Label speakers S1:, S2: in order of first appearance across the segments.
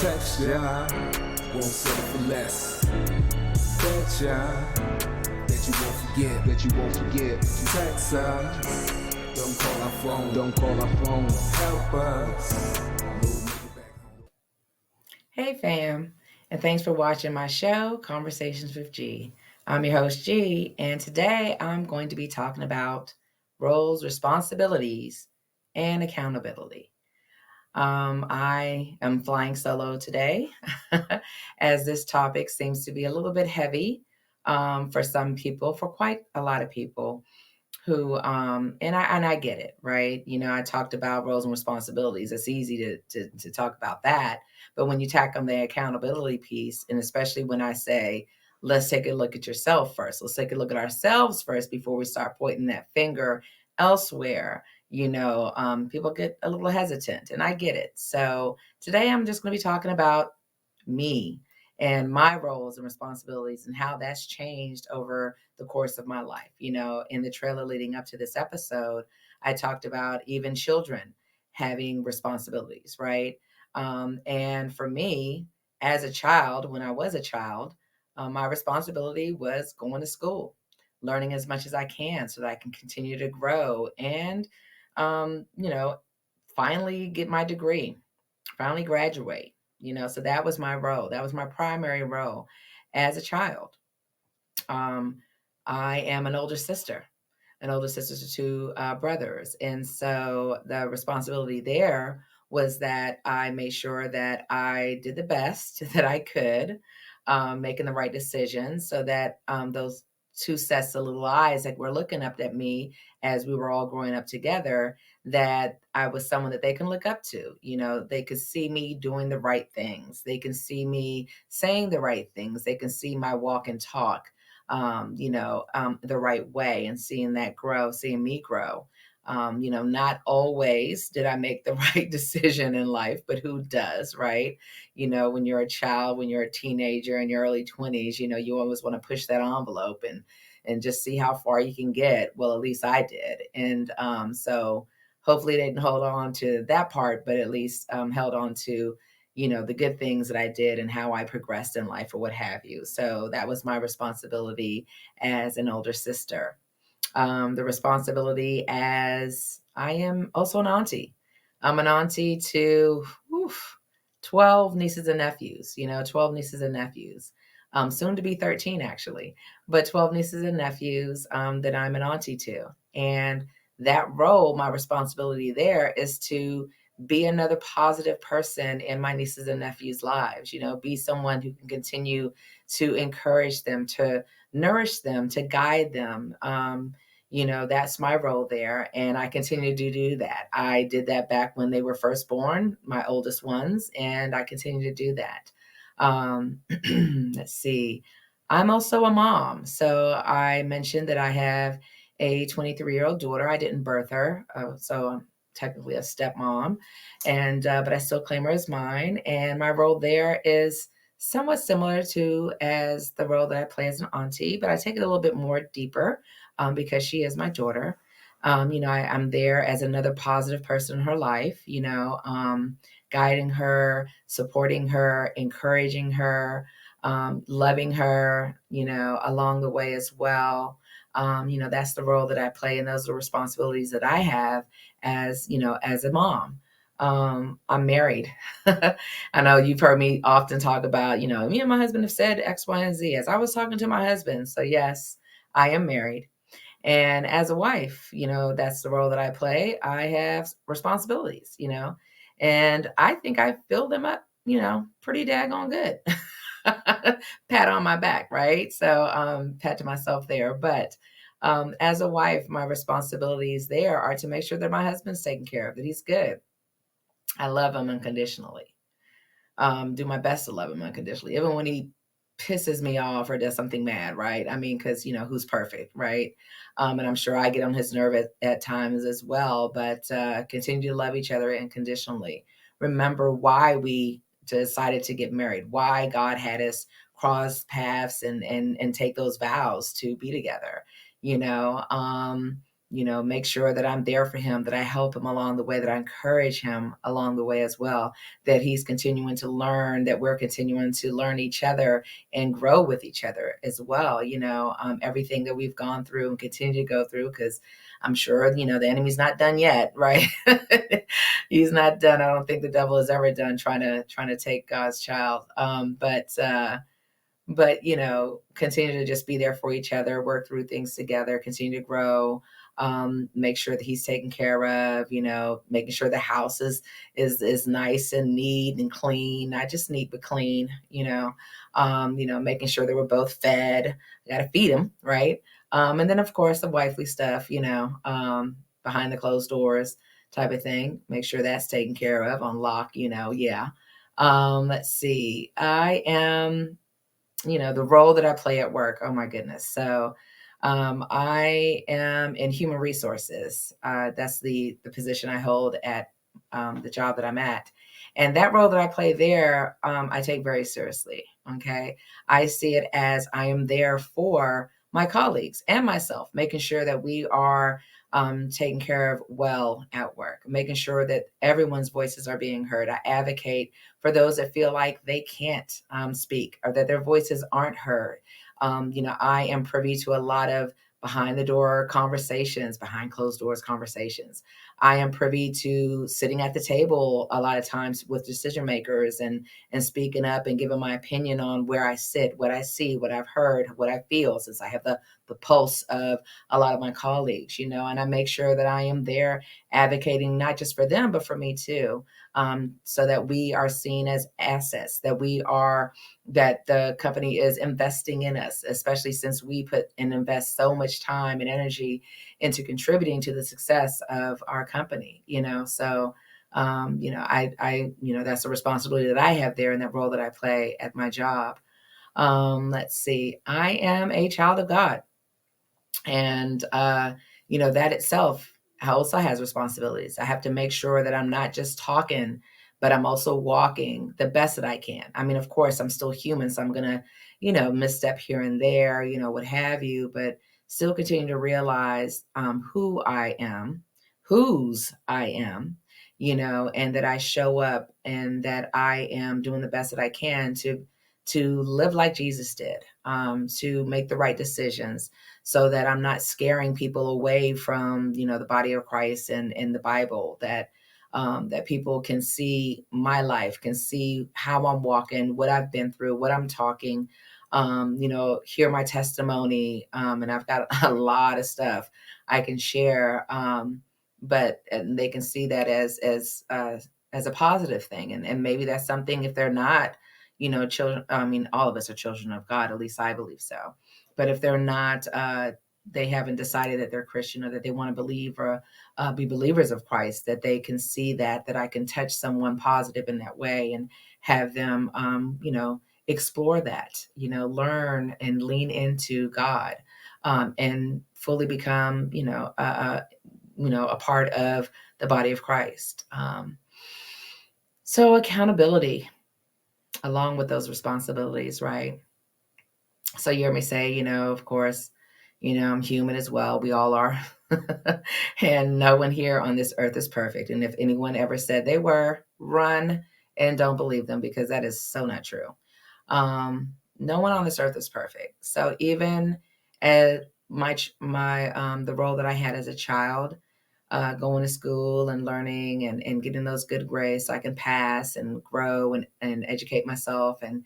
S1: Texture, won't settle for less. Betcha that you won't forget. Text us, don't call our phone. Help us. We'll make it back home.
S2: Hey fam, and thanks for watching my show, Conversations with G. I'm your host G, and today I'm going to be talking about roles, responsibilities, and accountability. I am flying solo today, as this topic seems to be a little bit heavy for some people, for quite a lot of people who and I get it, right? I talked about roles and responsibilities. It's easy to talk about that, but when you tack on the accountability piece, and especially when I say let's take a look at yourself first, let's take a look at ourselves first before we start pointing that finger elsewhere. People get a little hesitant, and I get it. So today I'm just going to be talking about me and my roles and responsibilities and how that's changed over the course of my life. In the trailer leading up to this episode, I talked about even children having responsibilities, right? And for me, as a child, when I was a child, my responsibility was going to school, learning as much as I can so that I can continue to grow and, um, you know, finally get my degree, finally graduate. So that was my role. That was my primary role as a child. Um, I am an older sister to two brothers. And so the responsibility there was that I made sure that I did the best that I could, making the right decisions so that those two sets of little eyes that were looking up at me as we were all growing up together, that I was someone that they can look up to. They could see me doing the right things. They can see me saying the right things. They can see my walk and talk the right way, and seeing that grow, seeing me grow. Not always did I make the right decision in life, but who does, right? When you're a child, when you're a teenager in your early 20s, you always want to push that envelope and just see how far you can get. Well, at least I did. And so hopefully they didn't hold on to that part, but at least held on to the good things that I did and how I progressed in life or what have you. So that was my responsibility as an older sister. The responsibility as I am also an auntie. I'm an auntie to 12 nieces and nephews, 12 nieces and nephews. Soon to be 13, actually, but 12 nieces and nephews that I'm an auntie to. And that role, my responsibility there is to be another positive person in my nieces and nephews' lives, be someone who can continue to encourage them, to nourish them, to guide them. That's my role there. And I continue to do that. I did that back when they were first born, my oldest ones, and I continue to do that. Let's see. I'm also a mom. So I mentioned that I have a 23-year-old daughter. I didn't birth her, so I'm technically a stepmom, and but I still claim her as mine. And my role there is somewhat similar to as the role that I play as an auntie, but I take it a little bit more deeper because she is my daughter. I'm there as another positive person in her life, guiding her, supporting her, encouraging her, loving her, along the way as well. That's the role that I play, and those are the responsibilities that I have as a mom. I'm married. I know you've heard me often talk about, me and my husband have said X, Y, and Z as I was talking to my husband. So yes, I am married. And as a wife, that's the role that I play. I have responsibilities, and I think I fill them up, pretty daggone good. Pat on my back, right? So, pat to myself there. But as a wife, my responsibilities there are to make sure that my husband's taken care of, that he's good. I love him unconditionally. Do my best to love him unconditionally, even when he pisses me off or does something mad, right? I mean, because who's perfect, right? And I'm sure I get on his nerve at times as well. But continue to love each other unconditionally. Remember why we decided to get married, why God had us cross paths and take those vows to be together. You know, um, make sure that I'm there for him, that I help him along the way, that I encourage him along the way as well, that he's continuing to learn, that we're continuing to learn each other and grow with each other as well. Everything that we've gone through and continue to go through, because I'm sure, the enemy's not done yet, right? He's not done. I don't think the devil is ever done trying to take God's child. But continue to just be there for each other, work through things together, continue to grow, make sure that he's taken care of, making sure the house is nice and neat and clean, not just neat but clean, making sure that we're both fed. I got to feed him, right? And then of course the wifely stuff, behind the closed doors type of thing, make sure that's taken care of on lock, yeah. Let's see, I am, the role that I play at work. Oh my goodness. So I am in human resources. That's the position I hold at the job that I'm at. And that role that I play there, I take very seriously. Okay. I see it as I am there for my colleagues and myself, making sure that we are taken care of well at work, making sure that everyone's voices are being heard. I advocate for those that feel like they can't speak or that their voices aren't heard. I am privy to a lot of behind the door conversations, behind closed doors conversations. I am privy to sitting at the table a lot of times with decision makers and speaking up and giving my opinion on where I sit, what I see, what I've heard, what I feel, since I have the pulse of a lot of my colleagues, and I make sure that I am there advocating not just for them, but for me too, so that we are seen as assets, that the company is investing in us, especially since we put and invest so much time and energy into contributing to the success of our company, So, that's a responsibility that I have there in that role that I play at my job. Let's see, I am a child of God. And, that itself also has responsibilities. I have to make sure that I'm not just talking, but I'm also walking the best that I can. I mean, of course, I'm still human, so I'm going to, misstep here and there, what have you, but still continue to realize who I am, whose I am, and that I show up and that I am doing the best that I can to live like Jesus did, to make the right decisions, so that I'm not scaring people away from, the body of Christ and the Bible, that people can see my life, can see how I'm walking, what I've been through, what I'm talking, hear my testimony. And I've got a lot of stuff I can share. And they can see that as a positive thing. And maybe that's something, if they're not, children, I mean, all of us are children of God, at least I believe so. But if they're not, they haven't decided that they're Christian or that they want to believe or be believers of Christ, that they can see that I can touch someone positive in that way and have them, explore that, learn and lean into God, and fully become, a part of the body of Christ. So accountability along with those responsibilities, right? So you hear me say, of course, I'm human as well. We all are. And no one here on this earth is perfect. And if anyone ever said they were, run and don't believe them, because that is so not true. No one on this earth is perfect. So even at the role that I had as a child, going to school and learning and getting those good grades so I can pass and grow and educate myself and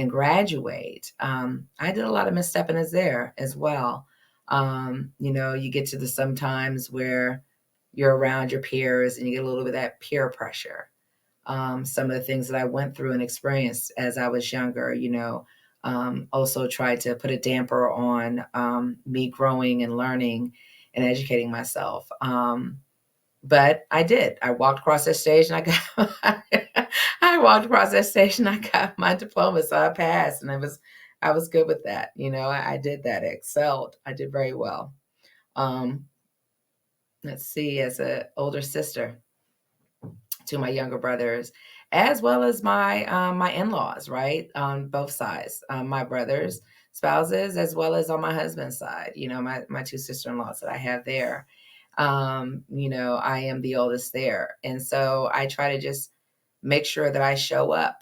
S2: graduate. I did a lot of misstepping as there as well. You get to the sometimes where you're around your peers and you get a little bit of that peer pressure. Some of the things that I went through and experienced as I was younger, also tried to put a damper on me growing and learning and educating myself. But I did. I walked across that stage and I got my diploma, so I passed, and I was good with that. I did that. I excelled. I did very well. Um, let's see, as an older sister to my younger brothers, as well as my in-laws, right, on both sides, my brothers' spouses, as well as on my husband's side. My two sister-in-laws that I have there. I am the oldest there. And so I try to just make sure that I show up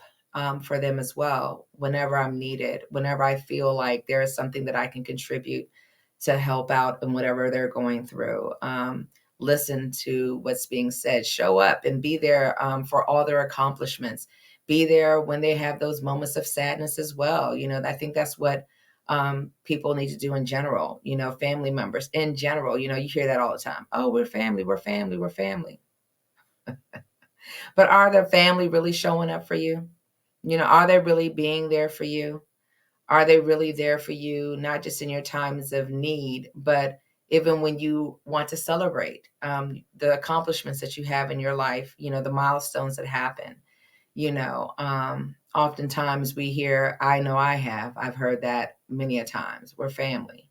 S2: for them as well whenever I'm needed, whenever I feel like there is something that I can contribute to help out in whatever they're going through. Listen to what's being said, show up and be there for all their accomplishments. Be there when they have those moments of sadness as well. I think that's what people need to do in general, family members in general. You hear that all the time. Oh, we're family, we're family, we're family. But are the family really showing up for you? Are they really being there for you? Are they really there for you, not just in your times of need, but even when you want to celebrate the accomplishments that you have in your life, the milestones that happen? Oftentimes we hear, I know I've heard that many a times, we're family.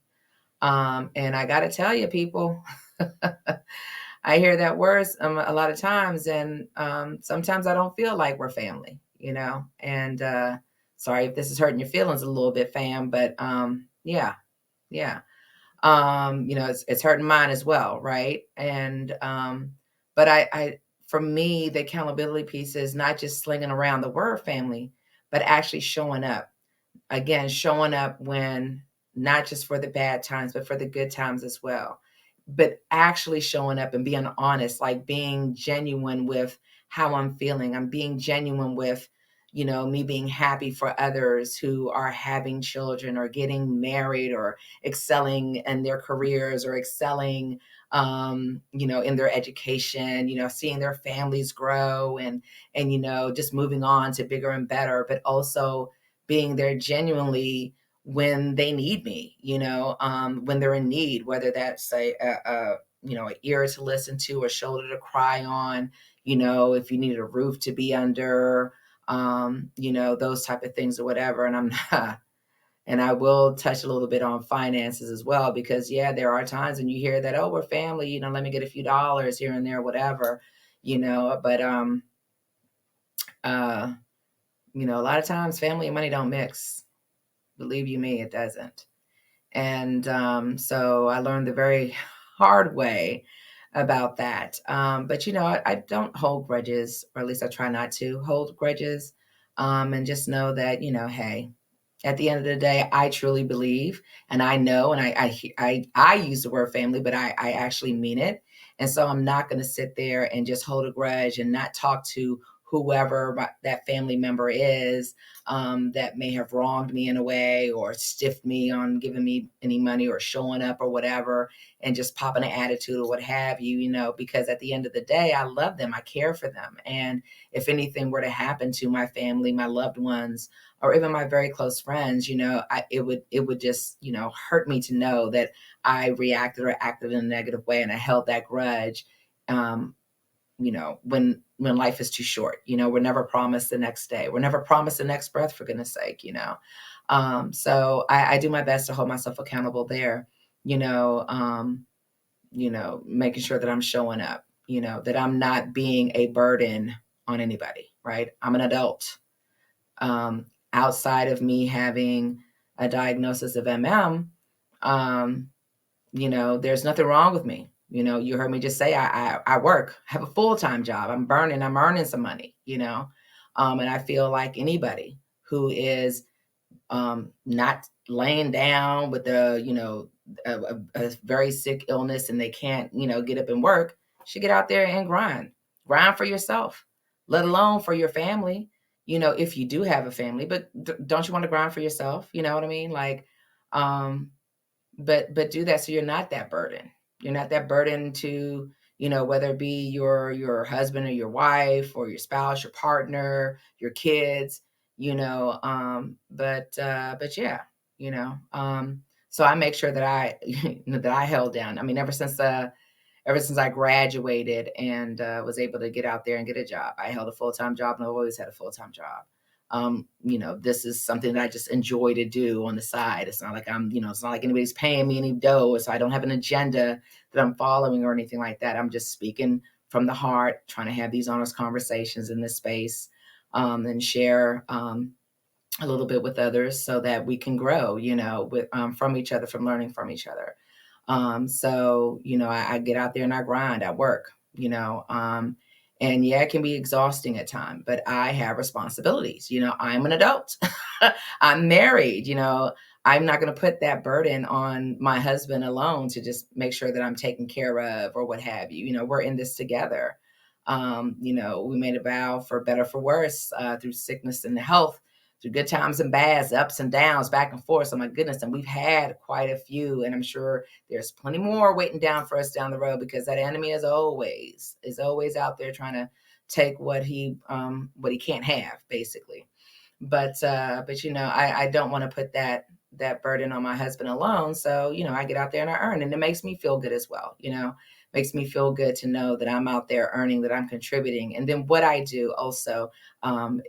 S2: And I got to tell you, people, I hear that words a lot of times, and sometimes I don't feel like we're family, And sorry if this is hurting your feelings a little bit, fam, but yeah, yeah. It's hurting mine as well, right? And but for me, the accountability piece is not just slinging around the word family, but actually showing up. Again, showing up when not just for the bad times, but for the good times as well. But actually showing up and being honest, like being genuine with how I'm feeling. I'm being genuine with, me being happy for others who are having children or getting married or excelling in their careers or excelling in their education, seeing their families grow and just moving on to bigger and better, but also being there genuinely when they need me, when they're in need, whether that's an ear to listen to, a shoulder to cry on, if you needed a roof to be under, those type of things or whatever. And I'm not, and I will touch a little bit on finances as well, because yeah, there are times when you hear that, oh, we're family, let me get a few dollars here and there, whatever, but uh, a lot of times family and money don't mix. Believe you me, it doesn't. And so I learned the very hard way about that. But I don't hold grudges, or at least I try not to hold grudges. And just know that, hey, at the end of the day, I truly believe, and I know, and I use the word family, but I actually mean it. And so I'm not going to sit there and just hold a grudge and not talk to whoever that family member is that may have wronged me in a way or stiffed me on giving me any money or showing up or whatever, and just popping an attitude or what have you, because at the end of the day, I love them. I care for them. And if anything were to happen to my family, my loved ones, or even my very close friends, it would just, hurt me to know that I reacted or acted in a negative way and I held that grudge. When life is too short, we're never promised the next day. We're never promised the next breath, for goodness sake, So I do my best to hold myself accountable there, making sure that I'm showing up, that I'm not being a burden on anybody, right? I'm an adult. Outside of me having a diagnosis of there's nothing wrong with me. You heard me just say I work, have a full-time job. I'm earning some money, and I feel like anybody who is not laying down with a very sick illness and they can't, get up and work, should get out there and grind for yourself, let alone for your family. If you do have a family, but don't you want to grind for yourself? You know what I mean? Like, but do that so you're not that burden. You're not that burden to, whether it be your husband or your wife or your spouse, your partner, your kids, but yeah, so I make sure that I that I held down. I mean, ever since I graduated and was able to get out there and get a job, I held a full-time job, and I've always had a full-time job. This is something that I just enjoy to do on the side. It's not like it's not like anybody's paying me any dough. So I don't have an agenda that I'm following or anything like that. I'm just speaking from the heart, trying to have these honest conversations in this space, and share a little bit with others so that we can grow, from each other, from learning from each other. So, I get out there and I grind, I work, and yeah, it can be exhausting at times, but I have responsibilities. I'm an adult. I'm married. I'm not going to put that burden on my husband alone to just make sure that I'm taken care of or what have you. We're in this together. We made a vow for better, for worse, through sickness and health, through good times and bads, ups and downs, back and forth. So my goodness, and we've had quite a few, and I'm sure there's plenty more waiting down for us down the road, because that enemy is always out there trying to take what he can't have, basically. But I don't want to put that burden on my husband alone. So I get out there and I earn, and it makes me feel good as well. Makes me feel good to know that I'm out there earning, that I'm contributing, and then what I do also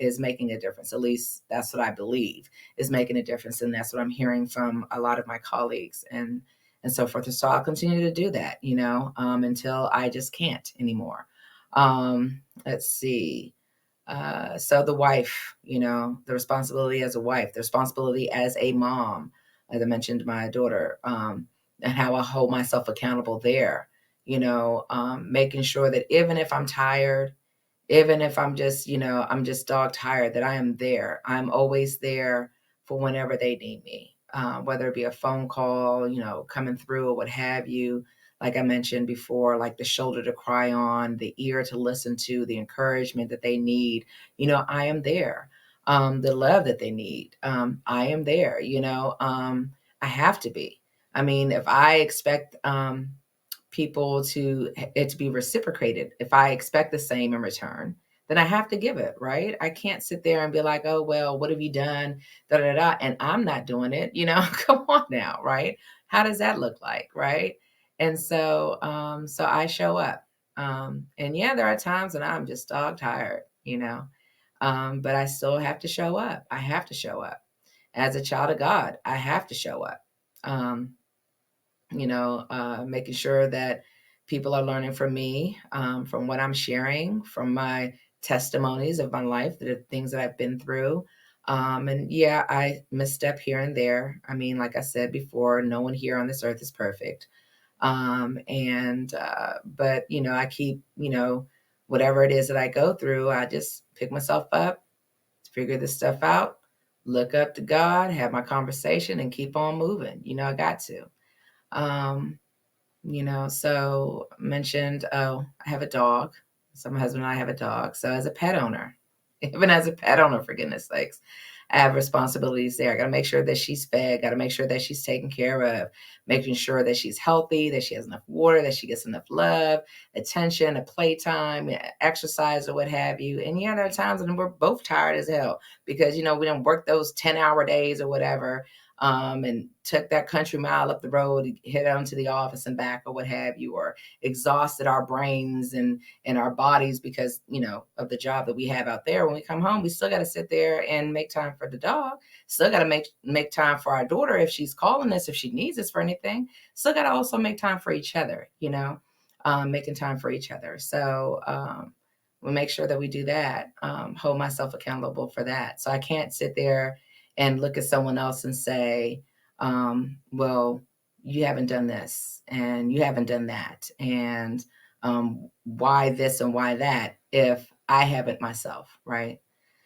S2: is making a difference. At least that's what I believe is making a difference, and that's what I'm hearing from a lot of my colleagues and so forth. So I'll continue to do that, until I just can't anymore. Let's see. So the wife, the responsibility as a wife, the responsibility as a mom, as I mentioned, my daughter, and how I hold myself accountable there, making sure that even if I'm tired, even if I'm just dog tired, that I am there. I'm always there for whenever they need me, whether it be a phone call, coming through or what have you. Like I mentioned before, like the shoulder to cry on, the ear to listen to, the encouragement that they need. I am there. The love that they need, I am there. I have to be. I mean, if I expect people to it to be reciprocated. If I expect the same in return, then I have to give it, right? I can't sit there and be like, oh well, what have you done? Da da da, and I'm not doing it. Come on now, right? How does that look like, right? And so I show up. And yeah, there are times when I'm just dog tired, but I still have to show up. I have to show up as a child of God. I have to show up. Um, making sure that people are learning from me, from what I'm sharing, from my testimonies of my life, the things that I've been through. And yeah, I misstep here and there. I mean, like I said before, no one here on this earth is perfect. But I keep, whatever it is that I go through, I just pick myself up, figure this stuff out, look up to God, have my conversation, and keep on moving. I got to. Um, so mentioned, oh, I have a dog. So my husband and I have a dog. So as a pet owner, even as a pet owner, for goodness sakes, I have responsibilities there. I got to make sure that she's fed, got to make sure that she's taken care of, making sure that she's healthy, that she has enough water, that she gets enough love, attention, a playtime, exercise, or what have you. And yeah, there are times when we're both tired as hell because, we don't work those 10-hour days or whatever, and took that country mile up the road to head on to the office and back or what have you, or exhausted our brains and our bodies because, of the job that we have out there. When we come home, we still got to sit there and make time for the dog. Still got to make time for our daughter if she's calling us, if she needs us for anything. Still got to also make time for each other, making time for each other. So, we make sure that we do that, hold myself accountable for that. So I can't sit there and look at someone else and say, well, you haven't done this and you haven't done that. And why this and why that if I haven't myself, right?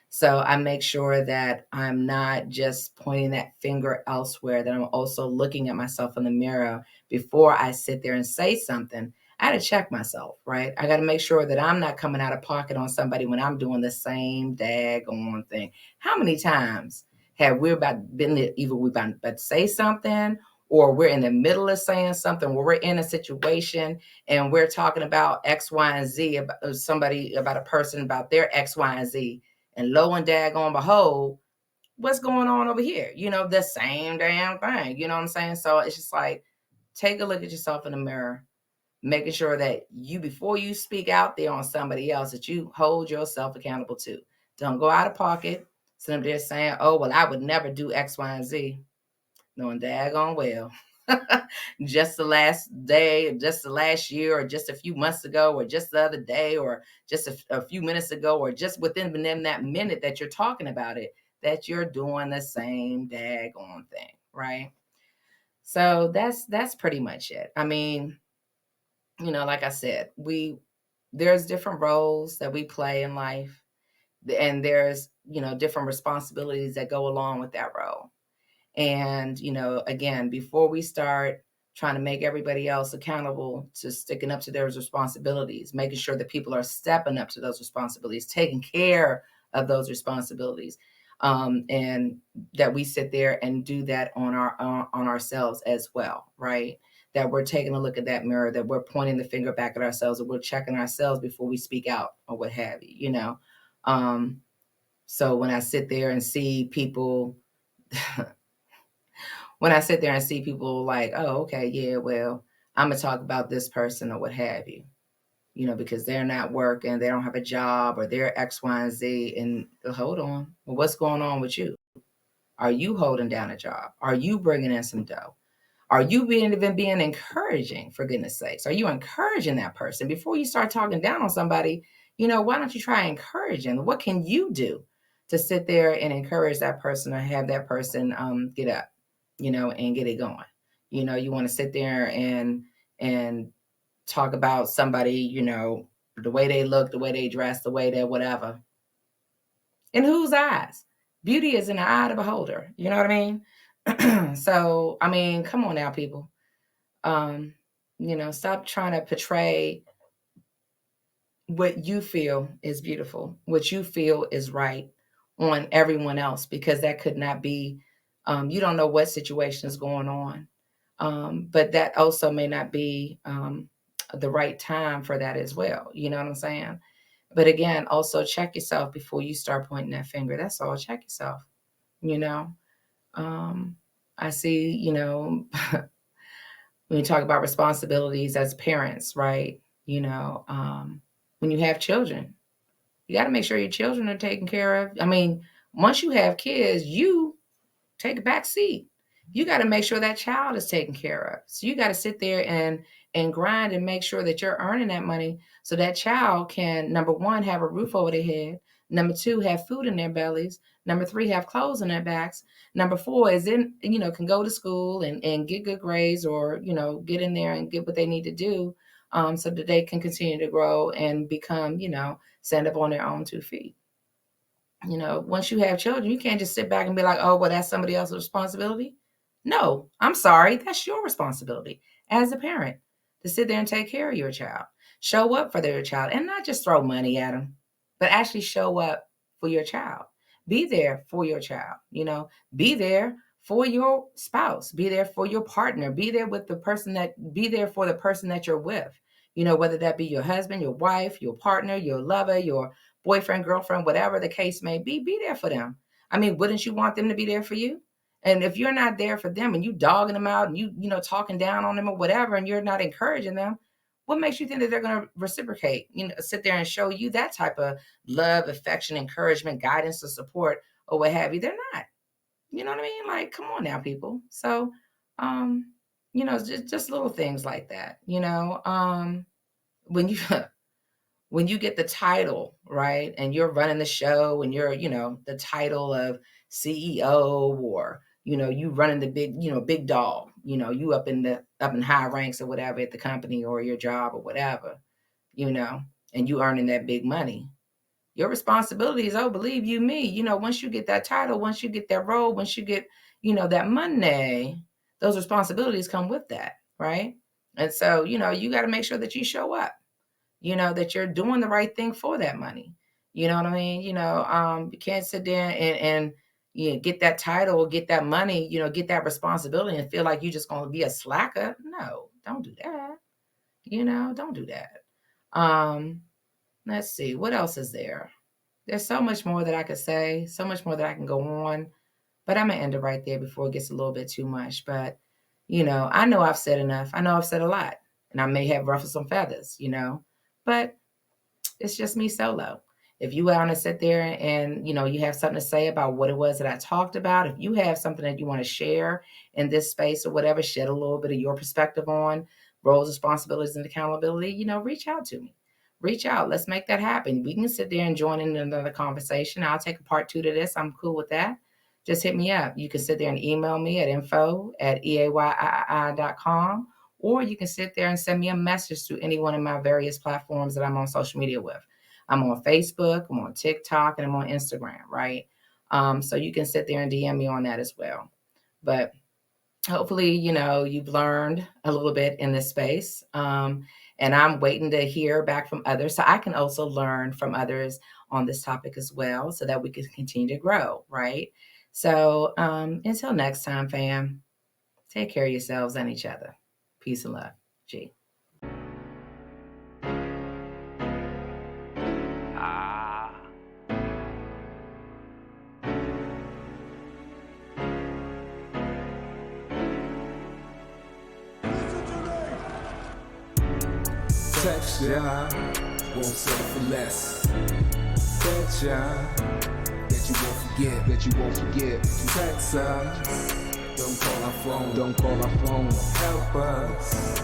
S2: So I make sure that I'm not just pointing that finger elsewhere, that I'm also looking at myself in the mirror before I sit there and say something. I got to check myself, right? I got to make sure that I'm not coming out of pocket on somebody when I'm doing the same daggone thing. How many times have we either we about to say something or we're in the middle of saying something where we're in a situation and we're talking about X, Y, and Z about somebody, about a person, about their X, Y, and Z, and lo and daggone behold, what's going on over here? The same damn thing. You know what I'm saying? So it's just like, take a look at yourself in the mirror, making sure that you, before you speak out there on somebody else, that you hold yourself accountable to. Don't go out of pocket. Somebody there saying, oh, well, I would never do X, Y, and Z. Knowing daggone well. Just the last day, just the last year, or just a few months ago, or just the other day, or just a few minutes ago, or just within that minute that you're talking about it, that you're doing the same daggone thing, right? So that's pretty much it. I mean, like I said, there's different roles that we play in life, and there's, different responsibilities that go along with that role. And, again, before we start trying to make everybody else accountable to sticking up to their responsibilities, making sure that people are stepping up to those responsibilities, taking care of those responsibilities, and that we sit there and do that on ourselves as well, right? That we're taking a look at that mirror, that we're pointing the finger back at ourselves, that we're checking ourselves before we speak out or what have you. Um, so when I sit there and see people when I sit there and see people like, oh, okay, yeah, well, I'm gonna talk about this person or what have you, because they're not working, they don't have a job, or they're X, Y, and Z. And hold on, well, what's going on with you? Are you holding down a job? Are you bringing in some dough? Are you being encouraging, for goodness sakes? Are you encouraging that person before you start talking down on somebody? Why don't you try encouraging? What can you do to sit there and encourage that person or have that person get up, and get it going? You want to sit there and talk about somebody, the way they look, the way they dress, the way they whatever. In whose eyes? Beauty is in the eye of the beholder. You know what I mean? So, I mean, come on now, people. um Stop trying to portray what you feel is beautiful, what you feel is right on everyone else, because that could not be. You don't know what situation is going on, but that also may not be the right time for that as well. You know what I'm saying? But again, also check yourself before you start pointing that finger. That's all. Check yourself. you know um I see, when you talk about responsibilities as parents, right? When you have children, you got to make sure your children are taken care of. I mean, once you have kids, you take a back seat. You got to make sure that child is taken care of. So you got to sit there and grind and make sure that you're earning that money so that child can, number one, have a roof over their head. Number two, have food in their bellies. Number three, have clothes on their backs. Number four is can go to school and get good grades, or, get in there and get what they need to do, so that they can continue to grow and become, stand up on their own 2 feet. Once you have children, you can't just sit back and be like, oh, well, that's somebody else's responsibility. No, I'm sorry. That's your responsibility as a parent to sit there and take care of your child. Show up for their child and not just throw money at them, but actually show up for your child. Be there for your child, be there for your spouse, be there for your partner, be there for the person that you're with, whether that be your husband, your wife, your partner, your lover, your boyfriend, girlfriend, whatever the case may be there for them. I mean, wouldn't you want them to be there for you? And if you're not there for them and you dogging them out and talking down on them or whatever, and you're not encouraging them, what makes you think that they're going to reciprocate, sit there and show you that type of love, affection, encouragement, guidance, or support, or what have you? They're not. You know what I mean? Like, come on now, people. So, just little things like that, when you when you get the title, right, and you're running the show and you're, the title of CEO, or, you running the big, big dog, you up in high ranks or whatever at the company or your job or whatever, you know, and you earning that big money. Your responsibility is, oh, believe you me, once you get that title, once you get that role, once you get, that money, those responsibilities come with that, right? And so, you got to make sure that you show up, that you're doing the right thing for that money. You know what I mean? You can't sit there and get that title, get that money, get that responsibility and feel like you're just going to be a slacker. No, don't do that. Don't do that. Um, let's see, what else is there? There's so much more that I could say, so much more that I can go on, but I'm gonna end it right there before it gets a little bit too much. But I know I've said enough. I know I've said a lot, and I may have ruffled some feathers, but it's just me solo. If you want to sit there and you have something to say about what it was that I talked about, if you have something that you want to share in this space or whatever, shed a little bit of your perspective on roles, responsibilities, and accountability, reach out to me. Reach out. Let's make that happen. We can sit there and join in another conversation. I'll take a part two to this. I'm cool with that. just hit me up. You can sit there and email me at info@eayii.com, or you can sit there and send me a message through any one of my various platforms that I'm on social media with. I'm on Facebook, I'm on TikTok, and I'm on Instagram, right? So you can sit there and DM me on that as well. But hopefully, you've learned a little bit in this space. And I'm waiting to hear back from others so I can also learn from others on this topic as well so that we can continue to grow, right? So until next time, fam, take care of yourselves and each other. Peace and love. G.
S1: Texture, won't settle for less. Betcha that you won't forget, Text us, don't call our phone, Help us